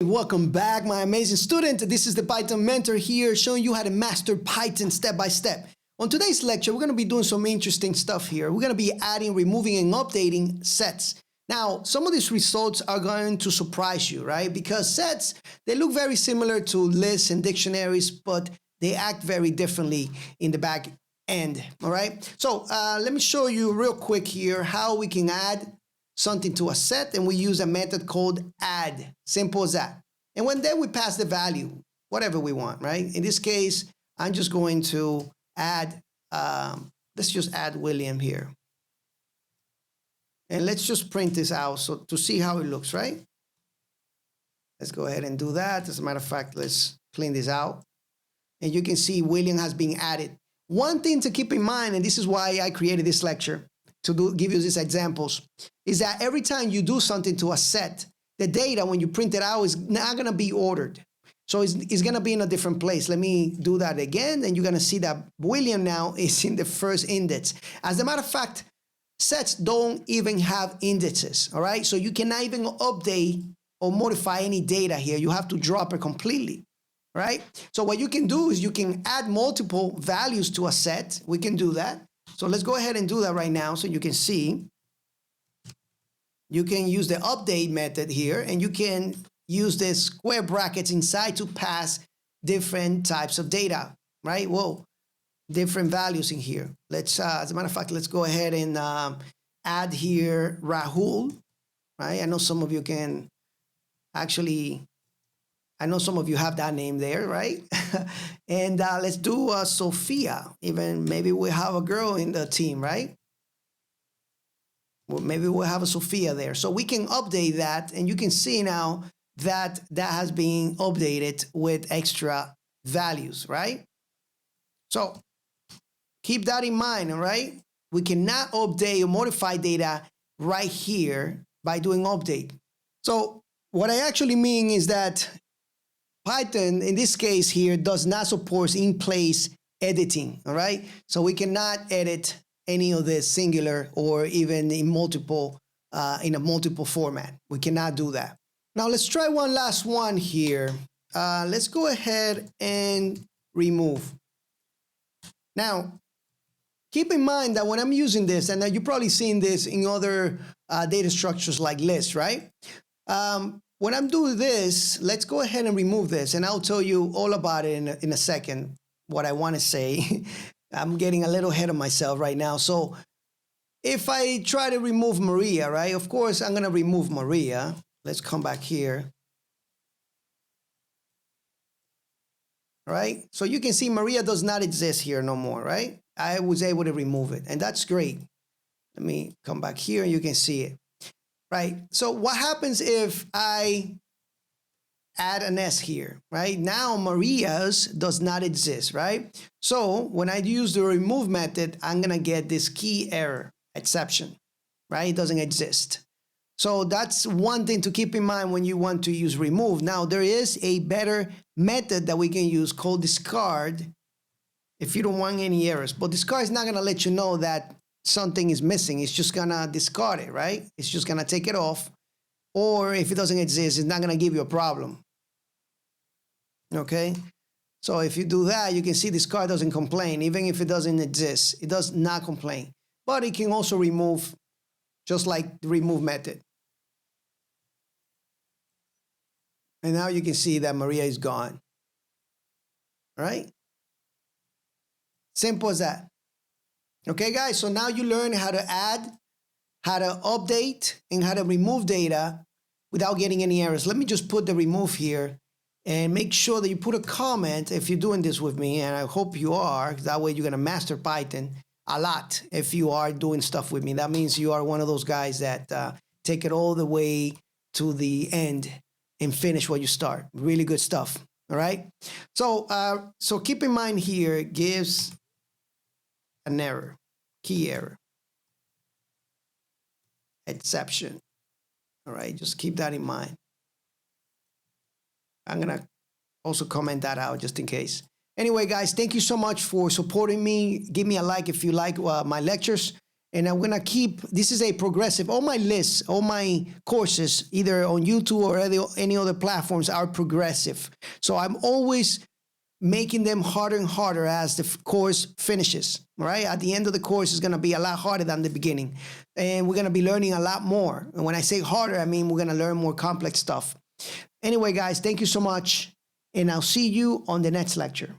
Welcome back, my amazing student. This is the Python Mentor here, showing you how to master Python step by step. On today's lecture, we're going to be doing some interesting stuff here. We're going to be adding, removing, and updating sets. Now, some of these results are going to surprise you, right? Because sets, they look very similar to lists and dictionaries, but they act very differently in the back end, all right? So let me show you real quick here how we can add something to a set, and we use a method called add. Simple as that. And then we pass the value, whatever we want, right? In this case, I'm just going to add, let's just add William here. And let's just print this out so to see how it looks, right? Let's go ahead and do that. As a matter of fact, let's clean this out. And you can see William has been added. One thing to keep in mind, and this is why I created this lecture, to give you these examples, is that every time you do something to a set, the data, when you print it out, is not going to be ordered. So it's going to be in a different place. Let me do that again, and you're going to see that William now is in the first index. As a matter of fact, sets don't even have indexes, all right? So you cannot even update or modify any data here. You have to drop it completely, right? So what you can do is you can add multiple values to a set. We can do that. So let's go ahead and do that right now so you can see. You can use the update method here, and you can use the square brackets inside to pass different types of data, right? Well, different values in here. Let's, as a matter of fact, let's go ahead and add here Rahul, right? I know some of you can actually, I know some of you have that name there, right? And let's do Sophia. Even maybe we have a girl in the team, right? Well, maybe we'll have a Sophia there. So we can update that, and you can see now that that has been updated with extra values, right? So keep that in mind, all right? We cannot update or modify data right here by doing update. So what I actually mean is that Python, in this case here, does not support in-place editing, all right? So we cannot edit any of this singular or even in multiple, in a multiple format. We cannot do that. Now let's try one last one here. Let's go ahead and remove. Now, keep in mind that when I'm using this, and you've probably seen this in other data structures like lists, right? When I'm doing this, let's go ahead and remove this, and I'll tell you all about it in a second, what I want to say. I'm getting a little ahead of myself right now. So if I try to remove Maria, right, of course, I'm going to remove Maria. Let's come back here. All right, so you can see Maria does not exist here no more, right? I was able to remove it, and that's great. Let me come back here, and you can see it. Right, so what happens if I add an S here, right? Now Maria's does not exist, right? So when I use the remove method, I'm gonna get this key error exception, right? It doesn't exist. So that's one thing to keep in mind when you want to use remove. Now there is a better method that we can use called discard if you don't want any errors, but discard is not gonna let you know that something is missing. It's just gonna discard it, right? It's just gonna take it off. Or if it doesn't exist, it's not gonna give you a problem. Okay? So if you do that, you can see discard doesn't complain. Even if it doesn't exist, it does not complain. But it can also remove, just like the remove method. And now you can see that Maria is gone. All right? Simple as that. Okay, guys, so now you learn how to add, how to update, and how to remove data without getting any errors. Let me just put the remove here and make sure that you put a comment if you're doing this with me, and I hope you are, because that way you're going to master Python a lot if you are doing stuff with me. That means you are one of those guys that take it all the way to the end and finish what you start. Really good stuff, all right? So, so keep in mind here, gives an error, key error, exception. All right, just keep that in mind. I'm gonna also comment that out just in case. Anyway, guys, thank you so much for supporting me. Give me a like if you like my lectures. And I'm gonna keep, this is a progressive, all my lists, all my courses, either on YouTube or any other platforms are progressive. So I'm always making them harder and harder as the course finishes, right? At the end of the course, it's gonna be a lot harder than the beginning. And we're gonna be learning a lot more. And when I say harder, I mean we're gonna learn more complex stuff. Anyway, guys, thank you so much. And I'll see you on the next lecture.